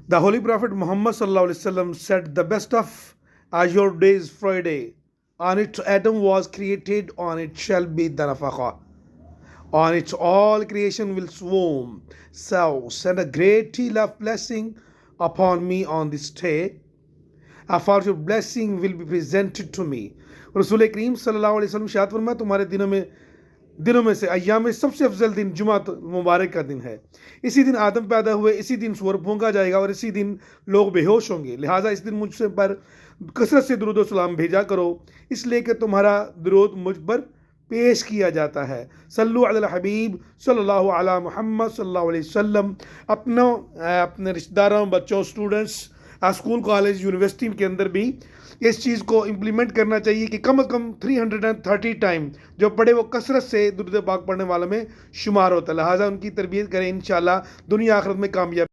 The Holy Prophet Muhammad sallallahu alaihi wasallam said, "The best of your day is Friday. On it Adam was created. On it shall be the nafakha. On it all creation will swarm. So send a great deal of blessing upon me on this day. For your blessing will be presented to me." रसूल करीम सल्लल्लाहु अलैहि वसल्लम शायद फरमाया, तुम्हारे दिनों में से अय्याम में सबसे अफजल दिन जुमा मुबारक का दिन है। इसी दिन आदम पैदा हुए, इसी दिन सूर फूंका जाएगा और इसी दिन लोग बेहोश होंगे। लिहाजा इस दिन मुझसे पर कसरत से दुरूद सलाम भेजा करो, इसलिए कि तुम्हारा दुरूद मुझ पर पेश किया जाता है। सल्लु अला हबीब सल्लल्लाहु अला मुहम्मद सल्लल्लाहु अलैहि वसल्लम। अपने रिश्तेदारों, बच्चों, स्टूडेंट्स, स्कूल, कॉलेज, यूनिवर्सिटी के अंदर भी इस चीज़ को इम्प्लीमेंट करना चाहिए कि कम से कम 330 टाइम जो पढ़े वो कसरत से दुरूद पाक पढ़ने वालों में शुमार होता है। लिहाजा उनकी तरबियत करें, इंशाअल्लाह दुनिया आखिरत में कामयाब।